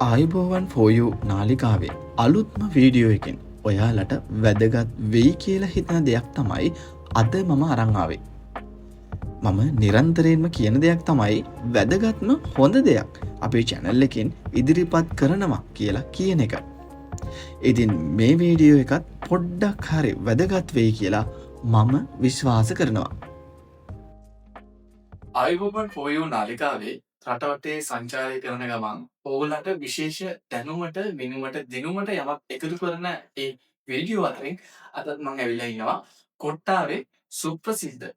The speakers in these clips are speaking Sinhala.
ආයුබෝවන් for you නාලිකාවේ අලුත්ම වීඩියෝ එකෙන් ඔයාලට වැදගත් වෙයි කියලා හිතන දෙයක් තමයි අද මම අරන් ආවේ. මම නිරන්තරයෙන්ම කියන දෙයක් තමයි වැදගත්ම හොඳ දෙයක් අපේ channel එකෙන් ඉදිරිපත් කරනවා කියලා කියන එක. ඉතින් මේ වීඩියෝ එකත් පොඩ්ඩක් හරි වැදගත් වෙයි කියලා මම විශ්වාස කරනවා. ආයුබෝවන් for you නාලිකාවේ රටවටේ සංචාරය කරන ගමන් ඕගොල්ලන්ට විශේෂ දැනුමට මිනුමට දිනුමට යමක් එකතු කරන ඒ වීඩියෝ අතරින් අදත් මම ඇවිල්ලා ඉන්නවා කොට්ටාවේ සුප්‍රසිද්ධ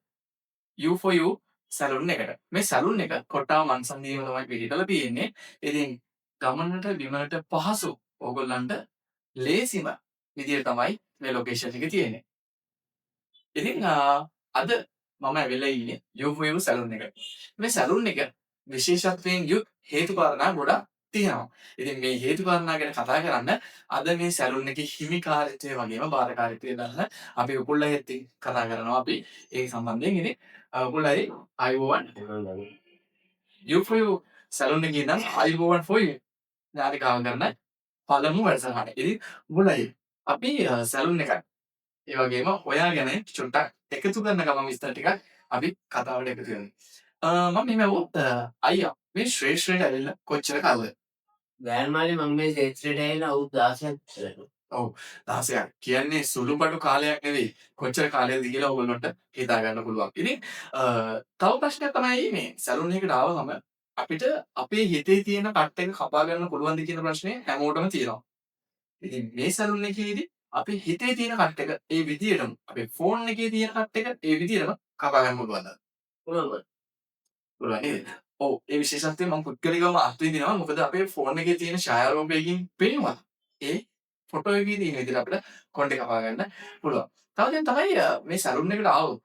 U4U සැලුන් එකට. මේ සැලුන් එක කොට්ටාව මන්සන්දියේම තමයි පිළිතලා තියෙන්නේ. ඉතින් ගමනට බිමනට පහසු ඕගොල්ලන්ට ලේසිම විදියට තමයි මේ ලොකේෂන් එක තියෙන්නේ. ඉතින් අද මම ඇවිල්ලා ඉන්නේ U4U සැලුන් එකට. මේ සැලුන් එක විශේෂත්වයෙන් යුත් හේතු කාරණා ගොඩක් තියෙනවා. ඉතින් මේ හේතු කාරණා ගැන කතා කරන්න අද මේ සැලුන් එකේ හිමිකාරීත්වය වගේම බාරකාරීත්වය ගන්න අපි උපුල්ලහෙත් කතා කරනවා අපි ඒ සම්බන්ධයෙන්. ඉතින් උපුල්ලයි අයුබෝවන් U4U සැලුන් එකේ ඉඳන් අයුබෝවන් for you නාලිකාව කරන පළමු වැඩසටහන. ඉතින් උපුල්ලයි අපි සැලුන් එකක් ඒ වගේම ඔයා ගැන චුට්ටක් එකතු කරන ගමන් විස්තර ටිකක් අපි කතාවට එකතු වෙනවා. මම මේ වුත් අයියා මේ ශ්‍රේෂ්ඨයට ඇවිල්ලා කොච්චර කාලද? ගෑන් මාලේ මම මේ ක්ෂේත්‍රයට ඇවිල්ලා අවුරුදු 16ක් ඉඳලා. ඔව් 16ක් කියන්නේ සුළුපටු කාලයක් නෙවෙයි. කොච්චර කාලයක්ද කියලා ඔයගොල්ලන්ට හිතා ගන්න පුළුවන්. ඉතින් තව ප්‍රශ්නයක් තමයි මේ සැලුන් එකකට ආවම අපිට අපේ හිතේ තියෙන කට් එක කපා ගන්න පුළුවන්ද කියන ප්‍රශ්නේ හැමෝටම තියෙනවා. ඉතින් මේ සැලුන් එකේදී අපේ හිතේ තියෙන කට් එක ඒ විදියටම අපේ ෆෝන් එකේ තියෙන කට් එක ඒ විදියටම කපා ගන්න පුළුවන්ද? පුළුවන්. පුළුවන් නේද? ඔව් ඒ විශේෂත්වය මම පුද්ගලිකවම අත්විඳිනවා. මොකද අපේ ෆෝන් එකේ තියෙන ඡායාරූපයකින් පේනවා. ඒ ෆොටෝ එකේ තියෙන විදිහට අපිට කොණ්ඩේ කපා ගන්න පුළුවන්. තව දැන් තමයි මේ සැලුන් එකට ආවොත්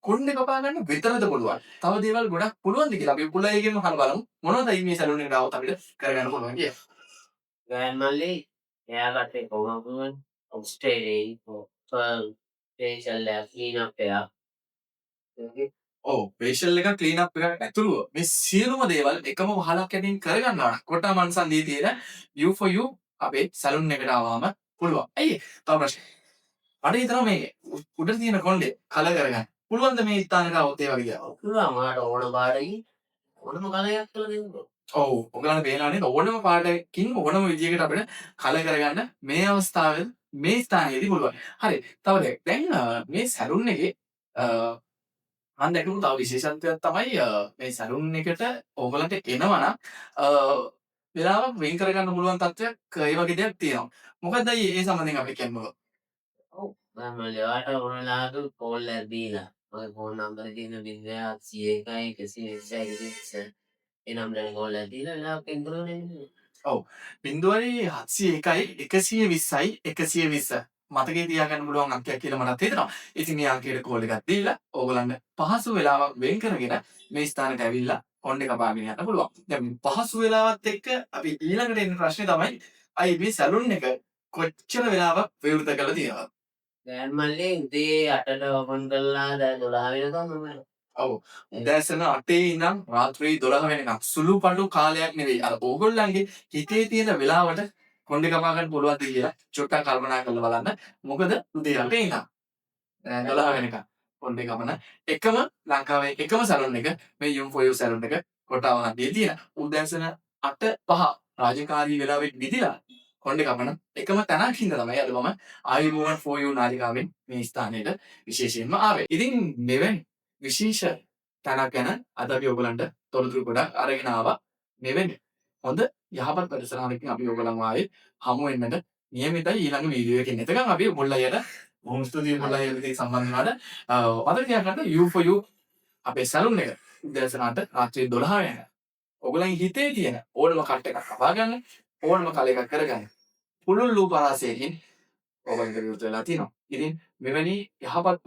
කොණ්ඩේ කපා ගන්න විතරද පුළුවන්. තව දේවල් ගොඩක් පුළුවන්ද කියලා අපි පුළයකින්ම අහලා බලමු. මොනවද මේ සැලුන් එකට ආවොත් අපිට කරගන්න පුළුවන් කියලා. ගෑන් මාලේ එයාට ඒක කොහොමද පුළුවන්? ඔස්ට්‍රේලියාවේ ෆේෂල් එක ක්ලීන් අප් එක. ඔව් ෆේෂල් එක ක්ලීන් අප් එකක් ඇතුළුව මේ සියලුම දේවල් එකම වහලක් යටින් කරගන්නවා නම් කොටා මන්සන්දී තියෙන U4U අපේ සැලුන් එකට ආවම පුළුවන්. ඇයි තව ප්‍රශ්න. අඩේ හිතනවා මේ උඩ තියෙන කොණ්ඩේ කලර් කරගන්න. පුළුවන්ද මේ ස්ථානෙට આવොත් ඒ වගේ දේවල්? පුළුවන්. ඔයාලට ඕන පාටකින් ඕනම කලයක් කරලා දෙන්න. ඔව් ඔයගලන්ට පේනවා නේද ඕනම පාටකින් ඕනම විදියකට අපිට කලර් කරගන්න මේ අවස්ථාවේ මේ ස්ථානයේදී පුළුවන්. හරි. තව දෙයක්. දැන් මේ සැලුන් එකේ මම දැකපු තව විශේෂත්වයක් තමයි මේ සැලුන් එකට ඕගලන්ට එනවා නම් වෙලාවක් වෙන් කරගන්න පුළුවන් තත්ත්වයක් ඒ වගේ දෙයක් තියෙනවා. මොකක්ද ඒ සම්බන්ධයෙන් අපි කියන්නේ? ඔව්. මම ඔයාලට ඕනලාද කෝල් එකක් දීලා මගේ ෆෝන් නම්බරේ තියෙන 081 122 ඒ නම්බරෙන් කෝල් එකක් දීලා වෙලාවක් වෙන් කරගන්න. ඔව් 071 120යි 120 මතකේ තියාගන්න පුළුවන් අංකයක් කියලා මට හිතෙනවා. ඉතින් මේ අංකයට කෝල් එකක් දීලා ඕගලන්ට පහසු වෙලාවක් වෙන් කරගෙන මේ ස්ථානට ඇවිල්ලා කොණ්ඩේ කපාගෙන යන්න පුළුවන්. දැන් පහසු වෙලාවත් එක්ක අපි ඊළඟට එන ප්‍රශ්නේ තමයි අයි මේ සැලුන් එක කොච්චර වෙලාවක් විවෘත කරලා තියෙනවද? ගෑන් මාලේ උදේ 8ට ඕපන් කරලා දැන් 12 වෙනකම් මම ඔව් උදෑසන 8 ඉඳන් රාත්‍රී 12 වෙනකම් සුළු පළු කාලයක් නෙවෙයි. අර ඕගොල්ලන්ගේ හිතේ තියෙන වෙලාවට කොණ්ඩේ කපා ගන්න පුළුවන්ද කියලා චුට්ටක් කල්පනා කරලා බලන්න. මොකද උදේ 8 ඉඳන් 12 වෙනකම් කොණ්ඩේ කපන එකම ලංකාවේ එකම සැලුන් එක මේ U4U සැලුන් එක කොටාව හන්දියේ තියෙන. උදෑසන 8:05 රාජකාරී වෙලාවෙත් නිදිලා කොණ්ඩේ කපන එකම තැනක් හින්දා තමයි අද මම ආයුබෝවන් for you නාලිකාවෙන් මේ ස්ථානයට විශේෂයෙන්ම ආවේ. ඉතින් මෙවැනි විශේෂ තැනක් ගැන අද අපි ඔයගලන්ට තොරතුරු ගොඩක් අරගෙන ආවා. මෙවැනි හොඳ යහපත් වැඩසටහනකින් අපි ඔයගලන් ආයේ හමු වෙන්නට නියමිතයි ඊළඟ වීඩියෝ එකකින්. එතකන් අපි මුල්ලයට බොහොම ස්තුතියි මුල්ලයට සම්බන්ධ වුණාට. මතක තියාගන්න U4U අපේ සැලුන් එක උදෑසන 8 රාත්‍රී 12 වෙනකම් ඔයගලන් හිතේ තියෙන ඕනම කට් එකක් කපා ගන්න ඕනම කල එකක් කරගන්න පුළුල් ලූ පරාසයකින් ඔයගලන්ට විරුද්ධ වෙලා තියෙනවා. ඉතින් මෙවැනි යහපත්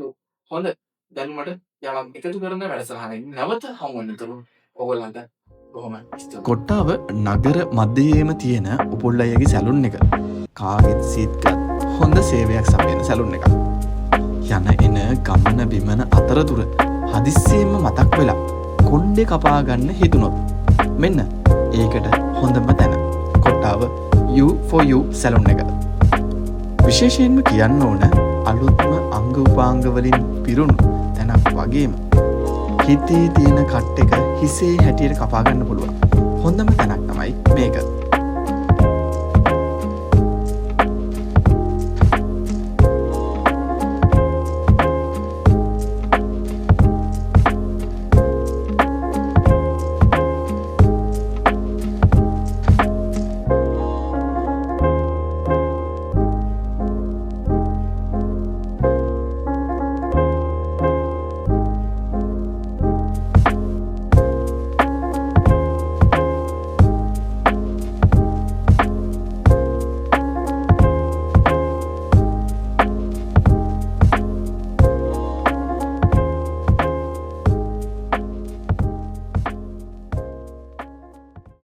හොඳ දැනුමට යමක් එකතු කරන වැඩසටහනකින් නැවත හමු වෙනතුරු ඔයගලන්ට බොහොම ස්තුතියි. කොට්ටාව නගර මධ්‍යයේම තියෙන උපුල්ලයගේ සැලුන් එක. කාගෙත් සීත්ගත් හොඳ සේවයක් සපයන සැලුන් එකක්. යන එන ගමන බිමන අතරතුර හදිස්සියෙන්ම මතක් වෙලා කොණ්ඩේ කපා ගන්න හිතුනොත් මෙන්න ඒකට හොඳම තැන කොට්ටාව U4U සැලුන් එක. විශේෂයෙන්ම කියන්න ඕන අලුත්ම අංග උපාංග වලින් පිරුණු තැනක් වගේම හිතේ තියෙන කට් එක හිසේ හැටියට කපා ගන්න පුළුවන්. හොඳම තැනක් තමයි මේක.